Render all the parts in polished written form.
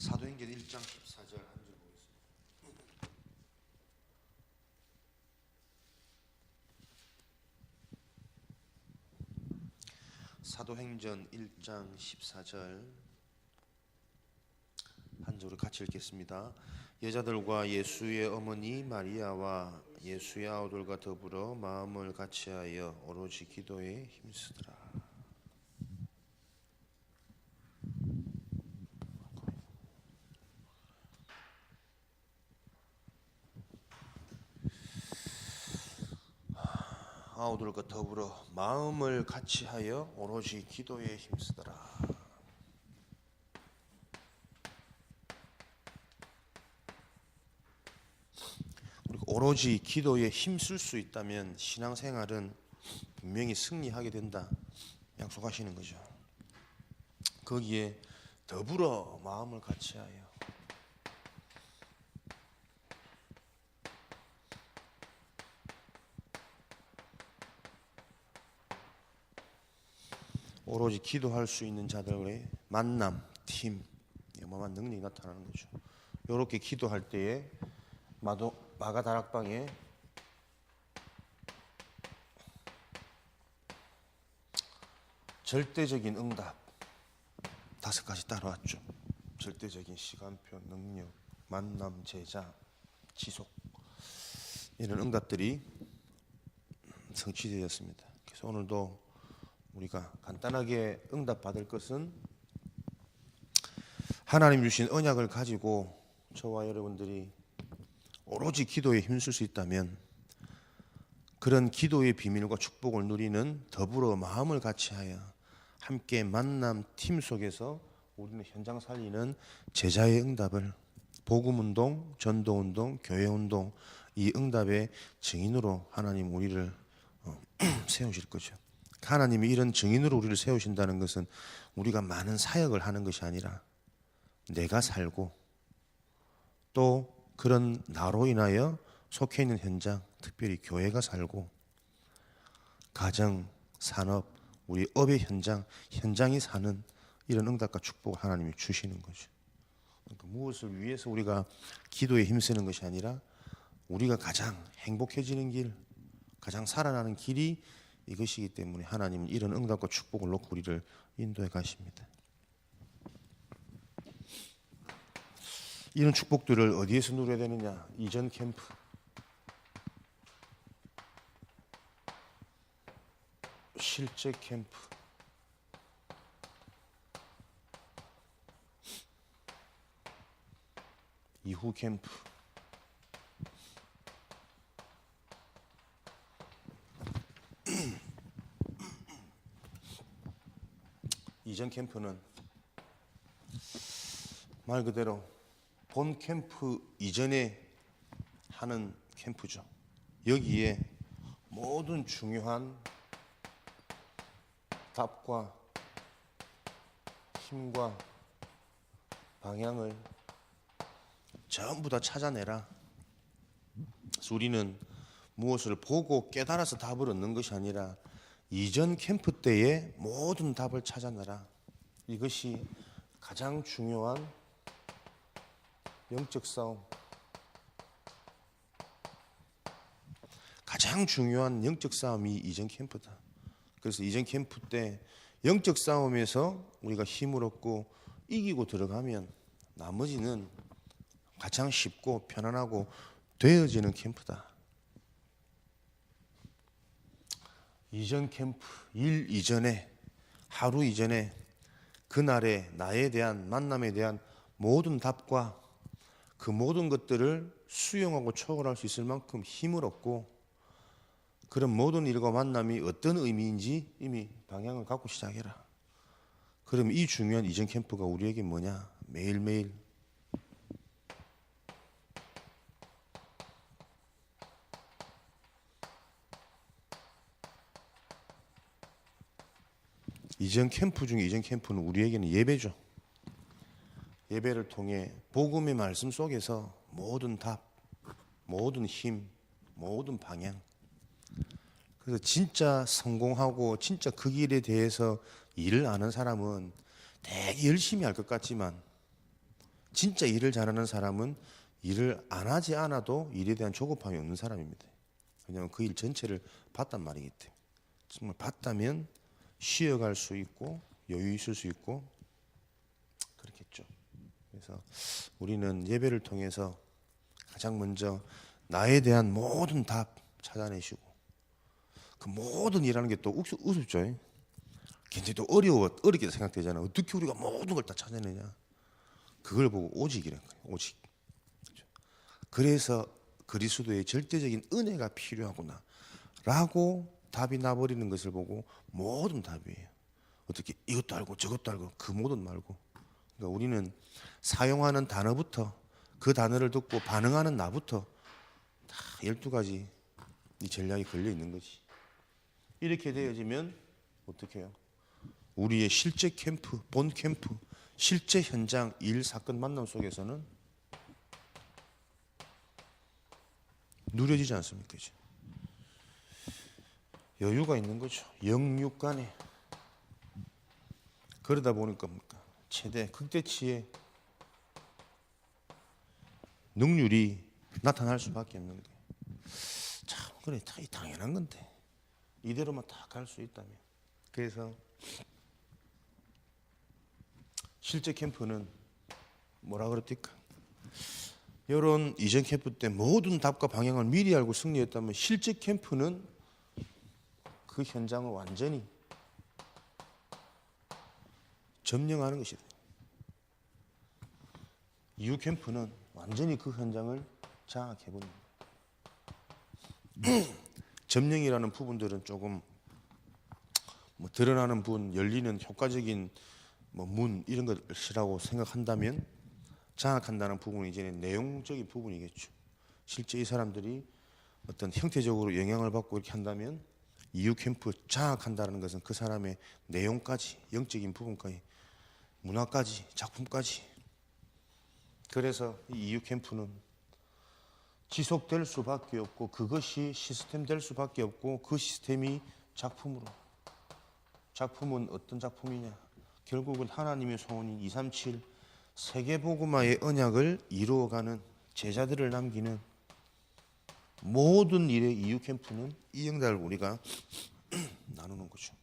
사도행전 1장 14절 한 줄 보겠습니다. 사도행전 1장 14절 한 줄 같이 읽겠습니다. 여자들과 예수의 어머니 마리아와 예수의 아우들과 더불어 마음을 같이하여 오로지 기도에 힘쓰더라. 아우들과 더불어 마음을 같이하여 오로지 기도에 힘쓰더라. 우리가 오로지 기도에 힘쓸 수 있다면 신앙생활은 분명히 승리하게 된다 약속하시는 거죠. 거기에 더불어 마음을 같이하여 오로지 기도할 수 있는 자들의 만남, 팀, 어마어마한 능력이 나타나는 거죠. 이렇게 기도할 때에 마가 다락방에 절대적인 응답 5가지 따라왔죠. 절대적인 시간표, 능력, 만남, 제자, 지속 이런 응답들이 성취되었습니다. 그래서 오늘도 우리가 간단하게 응답받을 것은 하나님 주신 언약을 가지고 저와 여러분들이 오로지 기도에 힘쓸 수 있다면 그런 기도의 비밀과 축복을 누리는 더불어 마음을 같이하여 함께 만남 팀 속에서 우리는 현장 살리는 제자의 응답을 복음운동, 전도운동, 교회운동 이 응답의 증인으로 하나님 우리를 세우실 거죠. 하나님이 이런 증인으로 우리를 세우신다는 것은 우리가 많은 사역을 하는 것이 아니라 내가 살고 또 그런 나로 인하여 속해 있는 현장, 특별히 교회가 살고 가정, 산업, 우리 업의 현장이 사는 이런 응답과 축복을 하나님이 주시는 거죠. 그러니까 무엇을 위해서 우리가 기도에 힘쓰는 것이 아니라 우리가 가장 행복해지는 길, 가장 살아나는 길이 이것이기 때문에 하나님은 이런 응답과 축복을 놓고 우리를 인도해 가십니다. 이런 축복들을 어디에서 누려야 되느냐? 이전 캠프, 실제 캠프, 이후 캠프, 이전 캠프는 말 그대로 본 캠프 이전에 하는 캠프죠. 여기에 모든 중요한 답과 힘과 방향을 전부 다 찾아내라. 그래서 우리는 무엇을 보고 깨달아서 답을 얻는 것이 아니라 이전 캠프 때의 모든 답을 찾아내라. 이것이 가장 중요한 영적 싸움, 가장 중요한 영적 싸움이 이전 캠프다. 그래서 이전 캠프 때 영적 싸움에서 우리가 힘을 얻고 이기고 들어가면 나머지는 가장 쉽고 편안하고 되어지는 캠프다. 이전 캠프, 일 이전에, 하루 이전에 그날의 나에 대한 만남에 대한 모든 답과 그 모든 것들을 수용하고 초월할 수 있을 만큼 힘을 얻고 그런 모든 일과 만남이 어떤 의미인지 이미 방향을 갖고 시작해라. 그럼 이 중요한 이전 캠프가 우리에게 뭐냐? 매일매일 이전 캠프 중에 이전 캠프는 우리에게는 예배죠. 예배를 통해 복음의 말씀 속에서 모든 답, 모든 힘, 모든 방향. 그래서 진짜 성공하고 진짜 그 길에 대해서 일을 아는 사람은 되게 열심히 할 것 같지만 진짜 일을 잘하는 사람은 일을 안 하지 않아도 일에 대한 조급함이 없는 사람입니다. 왜냐하면 그 일 전체를 봤단 말이기 때문에. 정말 봤다면 쉬어갈 수 있고 여유 있을 수 있고 그렇겠죠. 그래서 우리는 예배를 통해서 가장 먼저 나에 대한 모든 답 찾아내시고, 그 모든 일하는 게 또 우습죠. 굉장히 또 어렵게 생각되잖아요. 어떻게 우리가 모든 걸 다 찾아내냐. 그걸 보고 오직이라는 거예요. 오직. 그래서 그리스도의 절대적인 은혜가 필요하구나 라고 답이 나버리는 것을 보고 모든 답이에요. 어떻게 이것도 알고 저것도 알고 그 모든 말고. 그러니까 우리는 사용하는 단어부터, 그 단어를 듣고 반응하는 나부터 다 12가지 이 전략이 걸려 있는 거지. 이렇게 되어지면 어떻게 해요? 우리의 실제 캠프, 본 캠프, 실제 현장, 일, 사건, 만남 속에서는 누려지지 않습니까? 이제 여유가 있는 거죠. 영육 간에. 그러다 보니까 뭡니까? 최대 극대치의 능률이 나타날 수밖에 없는 거예요. 참 그래, 당연한 건데 이대로만 다 갈 수 있다면. 그래서 실제 캠프는 뭐라 그랬을까? 이런 이전 캠프 때 모든 답과 방향을 미리 알고 승리했다면, 실제 캠프는 그 현장을 완전히 점령하는 것이다. 이후 캠프는 완전히 그 현장을 장악해버립니다. 점령이라는 부분들은 조금 드러나는 부분, 열리는 효과적인 문 이런 것이라고 생각한다면, 장악한다는 부분은 이제는 내용적인 부분이겠죠. 실제 이 사람들이 어떤 형태적으로 영향을 받고 이렇게 한다면, 이후 캠프 장악한다는 것은 그 사람의 내용까지, 영적인 부분까지, 문화까지, 작품까지. 그래서 이 이후 캠프는 지속될 수밖에 없고, 그것이 시스템 될 수밖에 없고, 그 시스템이 작품으로. 작품은 어떤 작품이냐? 결국은 하나님의 소원인 237 세계복음화의 언약을 이루어가는, 제자들을 남기는 모든 일의 이후 캠프는 이 영달을 우리가 나누는 거죠.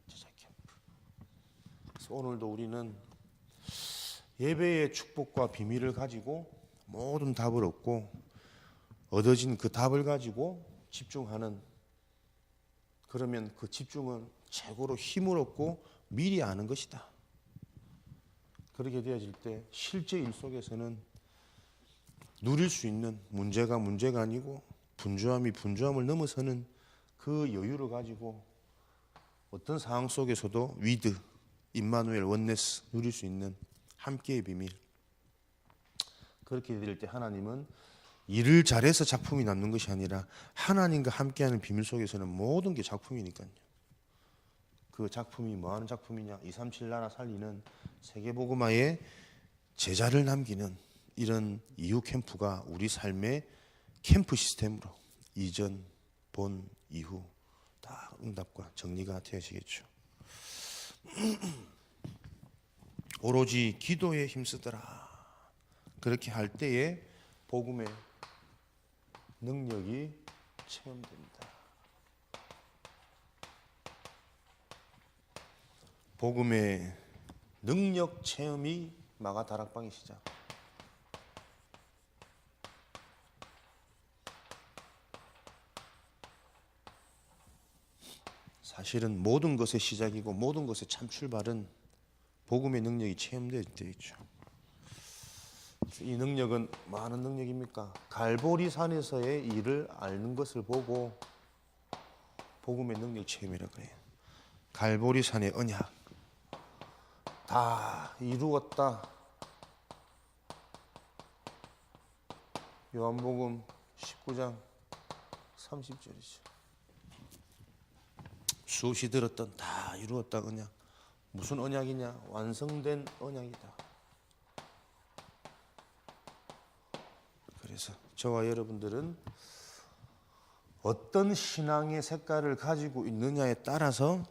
제자 캠프. 그래서 오늘도 우리는 예배의 축복과 비밀을 가지고 모든 답을 얻고, 얻어진 그 답을 가지고 집중하는, 그러면 그 집중은 최고로 힘을 얻고 미리 아는 것이다. 그렇게 되어질 때 실제 일 속에서는 누릴 수 있는 문제가 아니고, 분주함이 분주함을 넘어서는 그 여유를 가지고 어떤 상황 속에서도 위드, 임마누엘, 원네스 누릴 수 있는 함께의 비밀. 그렇게 될 때 하나님은 일을 잘해서 작품이 남는 것이 아니라 하나님과 함께하는 비밀 속에서는 모든 게 작품이니까요. 그 작품이 뭐 하는 작품이냐? 237 나라 살리는 세계복음화의 제자를 남기는 이런 이후 캠프가 우리 삶의 캠프 시스템으로 이전, 본, 이후 다 응답과 정리가 되어지겠죠. 오로지 기도에 힘쓰더라. 그렇게 할 때에 복음의 능력이 체험됩니다. 복음의 능력 체험이 마가 다락방의 시작. 사실은 모든 것의 시작이고 모든 것의 참 출발은 복음의 능력이 체험되어 있죠. 이 능력은 많은 능력입니까? 갈보리 산에서의 일을 앓는 것을 보고 복음의 능력 체험이라고 해요. 갈보리 산의 언약 다 이루었다. 요한복음 19장 30절이죠. 수시 들었던 다 이루었다 언약. 무슨 언약이냐? 완성된 언약이다. 그래서 저와 여러분들은 어떤 신앙의 색깔을 가지고 있느냐에 따라서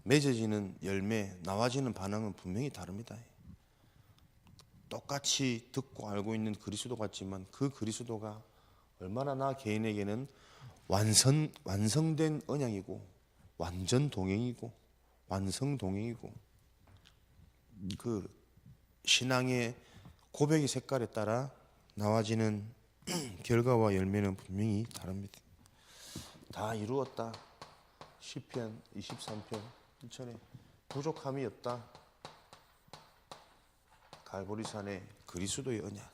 맺어지는 열매, 나와지는 반응은 분명히 다릅니다. 똑같이 듣고 알고 있는 그리스도 같지만 그 그리스도가 얼마나 나 개인에게는 완성된 언약이고 완전 동행이고 완성 동행이고 그 신앙의 고백의 색깔에 따라 나와지는 결과와 열매는 분명히 다릅니다. 다 이루었다. 시편 23편 1절에 부족함이 없다. 갈보리산의 그리스도의 언약.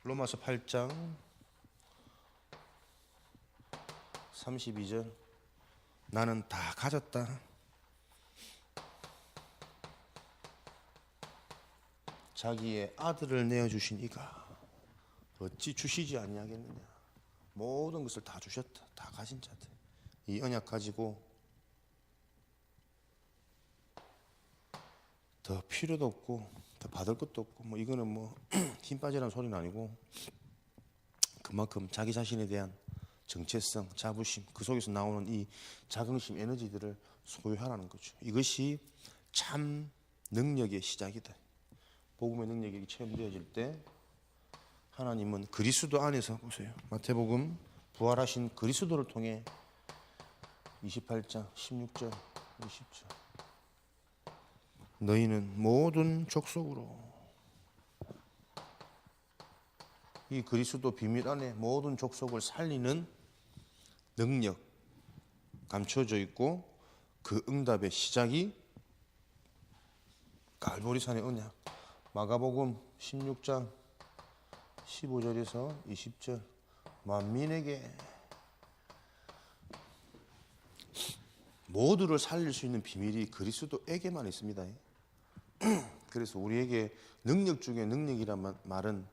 로마서 8장 32절 나는 다 가졌다. 자기의 아들을 내어주신 이가 어찌 주시지 아니하겠느냐. 모든 것을 다 주셨다. 다 가진 자들. 이 언약 가지고 더 필요도 없고 더 받을 것도 없고 뭐 이거는 뭐 힘 빠지라는 소리는 아니고 그만큼 자기 자신에 대한 정체성, 자부심 그 속에서 나오는 이 자긍심, 에너지들을 소유하라는 거죠. 이것이 참 능력의 시작이다. 복음의 능력이 체험되어질 때 하나님은 그리스도 안에서 보세요. 마태복음 부활하신 그리스도를 통해 28장 16절 20절 너희는 모든 족속으로 이 그리스도 비밀 안에 모든 족속을 살리는 능력 감춰져 있고 그 응답의 시작이 갈보리산의 언약. 마가복음 16장 15절에서 20절 만민에게 모두를 살릴 수 있는 비밀이 그리스도에게만 있습니다. 그래서 우리에게 능력 중에 능력이란 말은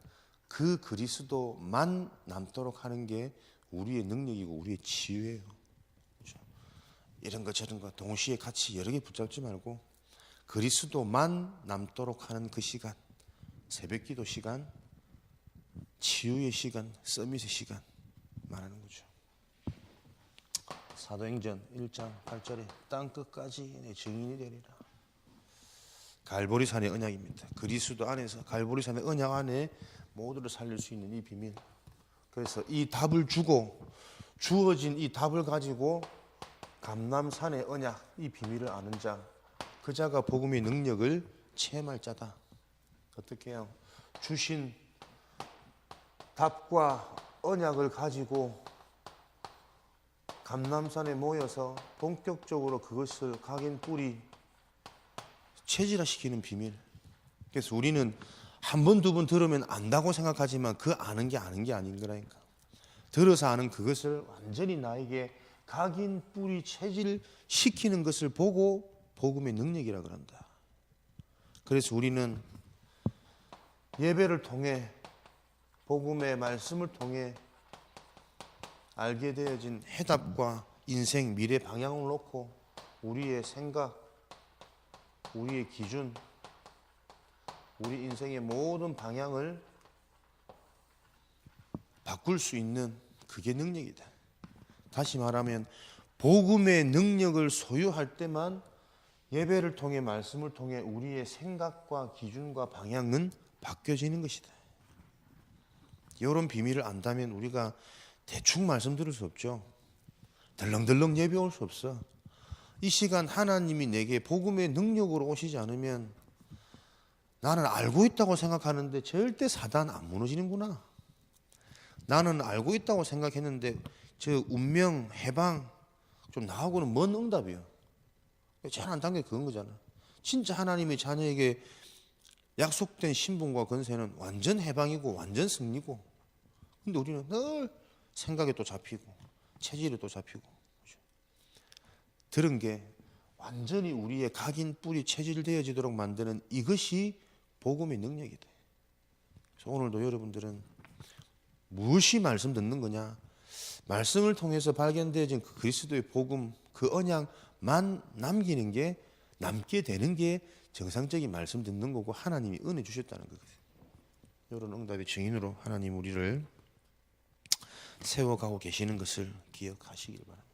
그 그리스도만 남도록 하는 게 우리의 능력이고 우리의 치유예요. 그렇죠? 이런 것 저런 것 동시에 같이 여러 개 붙잡지 말고 그리스도만 남도록 하는 그 시간, 새벽기도 시간, 치유의 시간, 서밋의 시간 말하는 거죠. 사도행전 1장 8절에 땅 끝까지 내 증인이 되리라. 갈보리산의 언약입니다. 그리스도 안에서 갈보리산의 언약 안에 모두를 살릴 수 있는 이 비밀. 그래서 이 답을 주고 주어진 이 답을 가지고 감람산의 언약 이 비밀을 아는 자, 그 자가 복음의 능력을 체험할 자다. 어떻게 해요? 주신 답과 언약을 가지고 감람산에 모여서 본격적으로 그것을 각인 뿌리 체질화시키는 비밀. 그래서 우리는 한 번, 두 번 들으면 안다고 생각하지만 그 아는 게 아닌 거라니까. 들어서 아는 그것을 완전히 나에게 각인 뿌리 체질시키는 것을 보고 복음의 능력이라 그런다. 그래서 우리는 예배를 통해 복음의 말씀을 통해 알게 되어진 해답과 인생 미래 방향을 놓고 우리의 생각, 우리의 기준, 우리 인생의 모든 방향을 바꿀 수 있는 그게 능력이다. 다시 말하면 복음의 능력을 소유할 때만 예배를 통해 말씀을 통해 우리의 생각과 기준과 방향은 바뀌어지는 것이다. 이런 비밀을 안다면 우리가 대충 말씀 들을 수 없죠. 덜렁덜렁 예배 올 수 없어. 이 시간 하나님이 내게 복음의 능력으로 오시지 않으면 나는 알고 있다고 생각하는데 절대 사단 안 무너지는구나. 나는 알고 있다고 생각했는데 저 운명, 해방 좀 나하고는 먼 응답이요. 제일 안 단계 그건 거잖아. 진짜 하나님의 자녀에게 약속된 신분과 권세는 완전 해방이고 완전 승리고, 근데 우리는 늘 생각에 또 잡히고 체질에 또 잡히고. 그렇죠? 들은 게 완전히 우리의 각인 뿌리 체질되어지도록 만드는 이것이 복음의 능력이다. 그래서 오늘도 여러분들은 무엇이 말씀 듣는 거냐? 말씀을 통해서 발견되어진 그 그리스도의 복음, 그 언약만 남기는 게, 남게 되는 게 정상적인 말씀 듣는 거고 하나님이 은혜 주셨다는 거거든요. 이런 응답의 증인으로 하나님 우리를 세워가고 계시는 것을 기억하시길 바랍니다.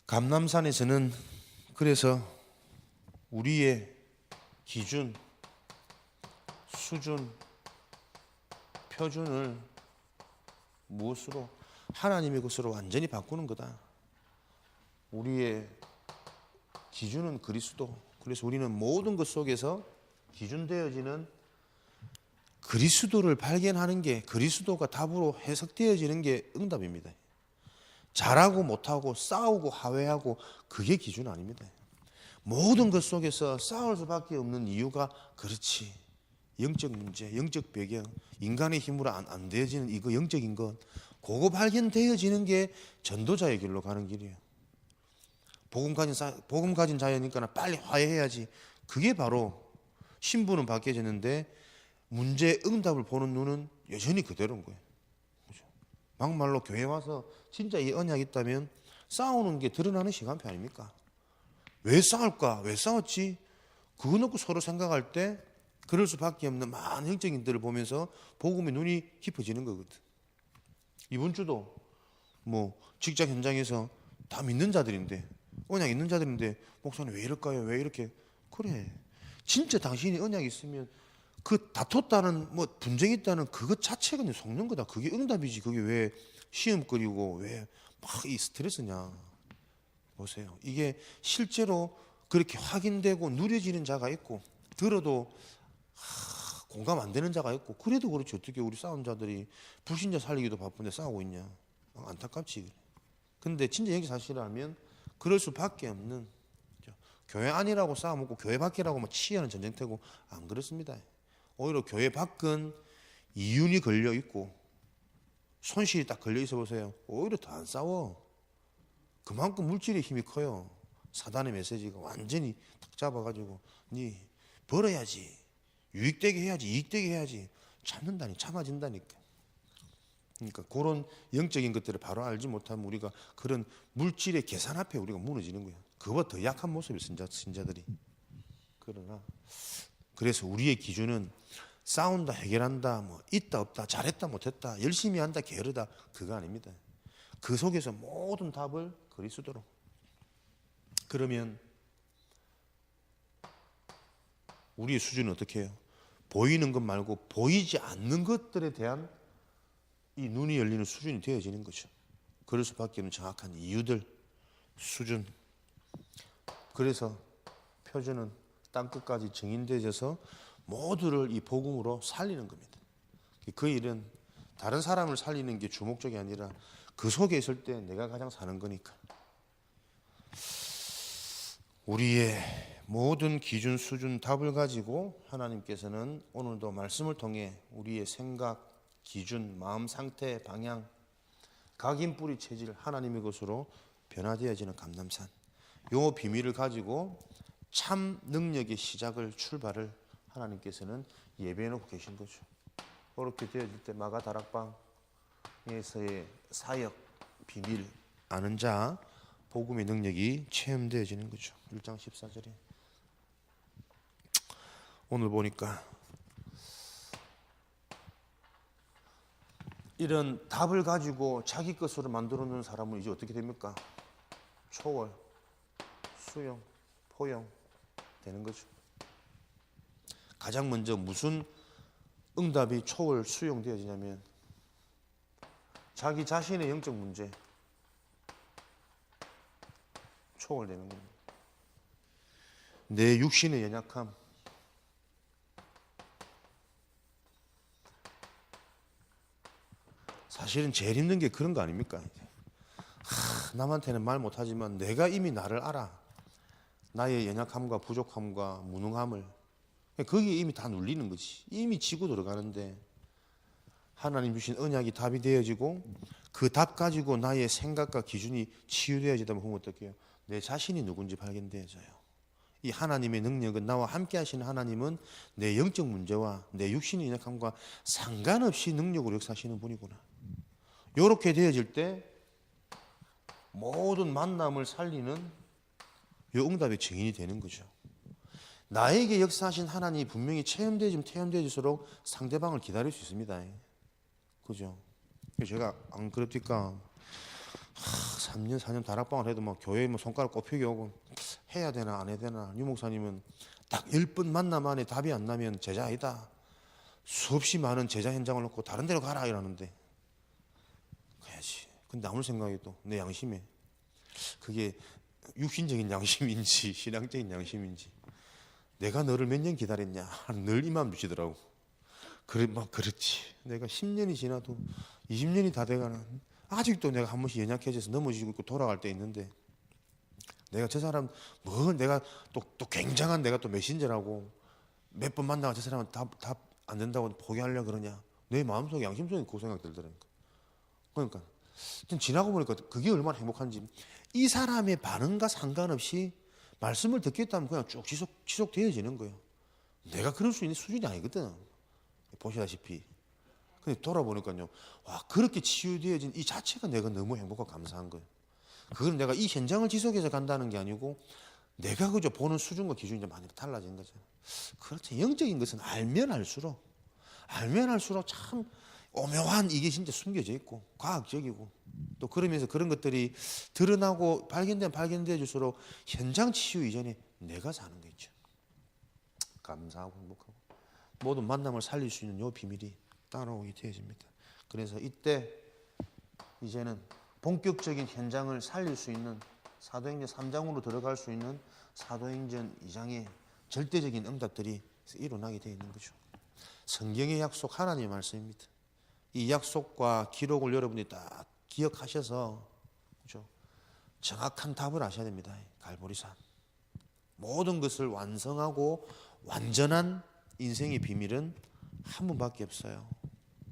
감람산에서는 그래서 우리의 기준, 수준, 표준을 무엇으로? 하나님의 것으로 완전히 바꾸는 거다. 우리의 기준은 그리스도. 그래서 우리는 모든 것 속에서 기준되어지는 그리스도를 발견하는 게, 그리스도가 답으로 해석되어지는 게 응답입니다. 잘하고 못하고 싸우고 하회하고 그게 기준 아닙니다. 모든 것 속에서 싸울 수밖에 없는 이유가 그렇지. 영적 문제, 영적 배경, 인간의 힘으로 안 되어지는 이거 영적인 것, 그거 발견되어지는 게 전도자의 길로 가는 길이에요. 복음 가진 자여니까 빨리 화해해야지. 그게 바로 신부는 바뀌어졌는데 문제 응답을 보는 눈은 여전히 그대로인 거예요. 그렇죠? 막말로 교회 와서 진짜 이 언약이 있다면 싸우는 게 드러나는 시간표 아닙니까? 왜 싸울까? 왜 싸웠지? 그거 놓고 서로 생각할 때 그럴 수밖에 없는 많은 영적인들을 보면서 복음의 눈이 깊어지는 거거든. 이번 주도 뭐 직장 현장에서 다 믿는 자들인데, 언약 있는 자들인데 목사님 왜 이럴까요? 왜 이렇게? 그래, 진짜 당신이 언약이 있으면 그 다퉜다는 뭐 분쟁이 있다는 그것 자체가 그냥 속는 거다. 그게 응답이지. 그게 왜 시험거리고 왜 막 이 스트레스냐. 보세요. 이게 실제로 그렇게 확인되고 누려지는 자가 있고 들어도 공감 안 되는 자가 있고, 그래도 그렇지. 어떻게 우리 싸운 자들이 불신자 살리기도 바쁜데 싸우고 있냐. 안타깝지. 근데 진짜 여기 사실을 알면 그럴 수밖에 없는, 교회 안이라고 싸워먹고 교회 밖이라고 막 치하는 전쟁터고 안 그렇습니다. 오히려 교회 밖은 이윤이 걸려 있고 손실이 딱 걸려 있어 보세요. 오히려 더 안 싸워. 그만큼 물질의 힘이 커요. 사단의 메시지가 완전히 탁 잡아가지고 니 벌어야지, 유익되게 해야지, 이익되게 해야지. 참는다니, 참아진다니까. 그러니까 그런 영적인 것들을 바로 알지 못하면 우리가 그런 물질의 계산 앞에 우리가 무너지는 거예요. 그보다 더 약한 모습이 신자들이. 그러나 그래서 우리의 기준은 싸운다, 해결한다, 뭐 있다, 없다, 잘했다, 못했다, 열심히 한다, 게으르다, 그거 아닙니다. 그 속에서 모든 답을 그리스도로. 그러면 우리의 수준은 어떻게 해요? 보이는 것 말고 보이지 않는 것들에 대한 이 눈이 열리는 수준이 되어지는 거죠. 그럴 수밖에 없는 정확한 이유들, 수준. 그래서 표준은 땅끝까지 증인되어져서 모두를 이 복음으로 살리는 겁니다. 그 일은 다른 사람을 살리는 게 주목적이 아니라 그 속에 있을 때 내가 가장 사는 거니까. 우리의 모든 기준, 수준, 답을 가지고 하나님께서는 오늘도 말씀을 통해 우리의 생각, 기준, 마음 상태, 방향, 각인 뿌리 체질 하나님의 것으로 변화되어지는 감람산, 요 비밀을 가지고 참 능력의 시작을, 출발을 하나님께서는 예배해 놓고 계신 거죠. 그렇게 되어질 때 마가 다락방에서의 사역, 비밀 아는 자, 복음의 능력이 체험되어지는 거죠. 1장 14절에 오늘 보니까 이런 답을 가지고 자기 것으로 만들어 놓은 사람은 이제 어떻게 됩니까? 초월, 수용, 포용 되는 거죠. 가장 먼저 무슨 응답이 초월, 수용되어지냐면 자기 자신의 영적 문제 초월되는 겁니다. 내 육신의 연약함, 사실은 제일 힘든 게 그런 거 아닙니까? 남한테는 말 못하지만 내가 이미 나를 알아. 나의 연약함과 부족함과 무능함을. 거기에 이미 다 눌리는 거지. 이미 지고 들어가는데 하나님 주신 언약이 답이 되어지고 그 답 가지고 나의 생각과 기준이 치유되어지다 보면 어떻게 해요? 내 자신이 누군지 발견되어져요. 이 하나님의 능력은, 나와 함께 하시는 하나님은 내 영적 문제와 내 육신의 연약함과 상관없이 능력으로 역사하시는 분이구나. 이렇게 되어질 때 모든 만남을 살리는 이 응답의 증인이 되는 거죠. 나에게 역사하신 하나님이 분명히 체험되어질수록 상대방을 기다릴 수 있습니다. 그죠? 제가 안 그럽니까? 3년 4년 다락방을 해도 막 교회에 뭐 손가락 꼽히게 오고 해야 되나 안 해야 되나. 유 목사님은 딱 10번 만남 안에 답이 안 나면 제자 아니다. 수없이 많은 제자 현장을 놓고 다른 데로 가라 이러는데 가야지. 근데 아무 생각해도 내 양심에 그게 육신적인 양심인지 신앙적인 양심인지 내가 너를 몇 년 기다렸냐 늘 이만 미치더라고. 그래 막 그렇지. 내가 10년이 지나도 20년이 다 돼가는 아직도 내가 한 번씩 연약해져서 넘어지고 있고 돌아갈 때 있는데 내가 저 사람 뭐 내가 또 굉장한 내가 또 메신저라고 몇 번 만나고 저 사람은 답 안 된다고 포기하려고 그러냐. 내 마음속에 양심 속에 그 생각 들더라니까. 그러니까 좀 지나고 보니까 그게 얼마나 행복한지. 이 사람의 반응과 상관없이 말씀을 듣겠다면 그냥 쭉 지속되어지는 거예요. 내가 그럴 수 있는 수준이 아니거든. 보시다시피. 근데 돌아보니까요, 와, 그렇게 치유되어진 이 자체가 내가 너무 행복하고 감사한 거예요. 그건 내가 이 현장을 지속해서 간다는 게 아니고 내가 그저 보는 수준과 기준이 많이 달라진 거죠. 그렇죠. 영적인 것은 알면 알수록 참 오묘한 이게 진짜 숨겨져 있고 과학적이고 또 그러면서 그런 것들이 드러나고 발견되어 줄수록 현장 치유 이전에 내가 사는 거 있죠. 감사하고 행복하고 모든 만남을 살릴 수 있는 요 비밀이 따라오게 되어집니다. 그래서 이때 이제는 본격적인 현장을 살릴 수 있는 사도행전 3장으로 들어갈 수 있는 사도행전 2장의 절대적인 응답들이 일어나게 되어 있는 거죠. 성경의 약속 하나님의 말씀입니다. 이 약속과 기록을 여러분이 딱 기억하셔서 그렇죠? 정확한 답을 하셔야 됩니다. 갈보리산 모든 것을 완성하고 완전한 인생의 비밀은 한 분밖에 없어요.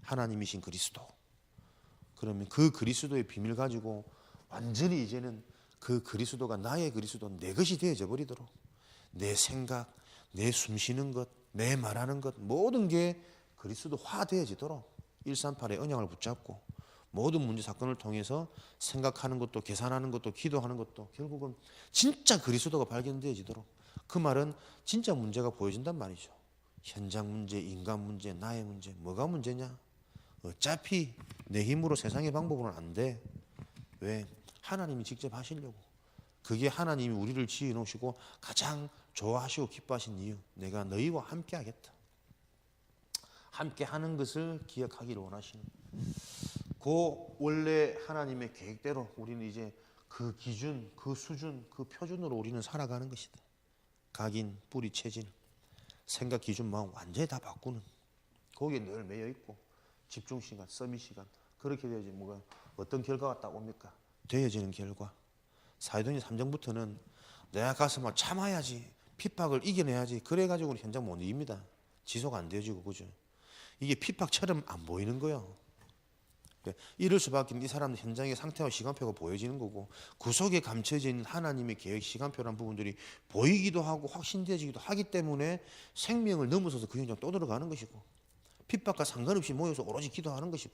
하나님이신 그리스도. 그러면 그 그리스도의 비밀 가지고 완전히 이제는 그 그리스도가 나의 그리스도 내 것이 되어져 버리도록 내 생각, 내 숨쉬는 것, 내 말하는 것 모든 게 그리스도화 되어지도록 138의 언약을 붙잡고 모든 문제 사건을 통해서 생각하는 것도 계산하는 것도 기도하는 것도 결국은 진짜 그리스도가 발견되어지도록 그 말은 진짜 문제가 보여진단 말이죠. 현장 문제, 인간 문제, 나의 문제 뭐가 문제냐? 어차피 내 힘으로 세상의 방법으로는 안 돼. 왜? 하나님이 직접 하시려고. 그게 하나님이 우리를 지어 놓으시고 가장 좋아하시고 기뻐하신 이유. 내가 너희와 함께 하겠다. 함께 하는 것을 기억하기를 원하시는. 그 원래 하나님의 계획대로 우리는 이제 그 기준, 그 수준, 그 표준으로 우리는 살아가는 것이다. 각인, 뿌리, 체질, 생각, 기준, 마음 완전히 다 바꾸는. 거기에 늘 매여 있고 집중 시간, 서밋 시간 그렇게 되어지 뭐가 어떤 결과가 딱 옵니까? 되어지는 결과. 사도행전 3장부터는 내가 가서 막 참아야지, 핍박을 이겨내야지. 그래가지고는 현장 못 이깁니다. 지속 안 되어지고 그죠? 이게 핍박처럼 안 보이는 거예요. 이럴 수밖에 없는 이 사람들 현장의 상태와 시간표가 보여지는 거고 그 속에 감춰져 있는 하나님의 계획 시간표라는 부분들이 보이기도 하고 확신되어지기도 하기 때문에 생명을 넘어서서 그 현장 또 들어가는 것이고 핍박과 상관없이 모여서 오로지 기도하는 것이고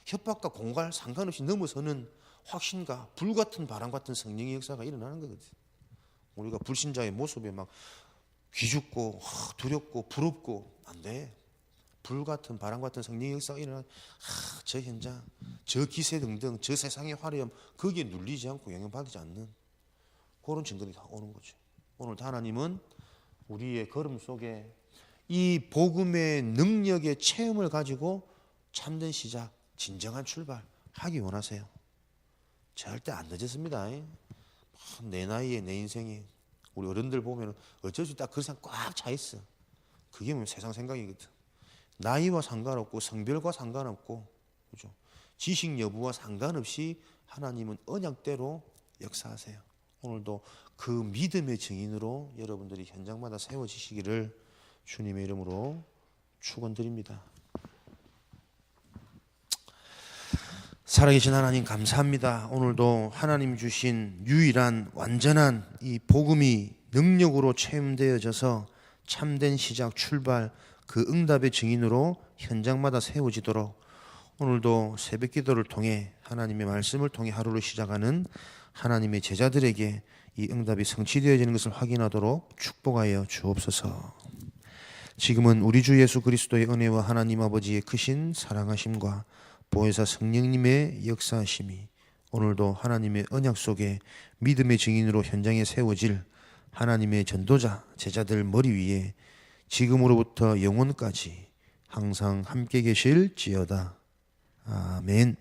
협박과 공갈 상관없이 넘어서는 확신과 불같은 바람 같은 성령의 역사가 일어나는 거거든. 우리가 불신자의 모습에 막 기죽고 두렵고 부럽고 안 돼. 불같은 바람 같은 성령의 역사가 일어나는 저 현장, 저 기세 등등 저 세상의 화려함 거기에 눌리지 않고 영향받지 않는 그런 증거들이 다 오는 거죠. 오늘 하나님은 우리의 걸음 속에 이 복음의 능력의 체험을 가지고 참된 시작, 진정한 출발하기 원하세요. 절대 안 늦었습니다. 내 나이에 내 인생에 우리 어른들 보면 어쩔 수 없다 그 세상 꽉 차 있어. 그게 뭐 세상 생각이거든. 나이와 상관없고 성별과 상관없고 그죠? 지식 여부와 상관없이 하나님은 언약대로 역사하세요. 오늘도 그 믿음의 증인으로 여러분들이 현장마다 세워지시기를 주님의 이름으로 축원드립니다. 살아계신 하나님 감사합니다. 오늘도 하나님 주신 유일한 완전한 이 복음이 능력으로 체험되어져서 참된 시작 출발 그 응답의 증인으로 현장마다 세워지도록 오늘도 새벽 기도를 통해 하나님의 말씀을 통해 하루를 시작하는 하나님의 제자들에게 이 응답이 성취되어지는 것을 확인하도록 축복하여 주옵소서. 지금은 우리 주 예수 그리스도의 은혜와 하나님 아버지의 크신 사랑하심과 보혜사 성령님의 역사하심이 오늘도 하나님의 언약 속에 믿음의 증인으로 현장에 세워질 하나님의 전도자 제자들 머리 위에 지금으로부터 영원까지 항상 함께 계실지어다. 아멘.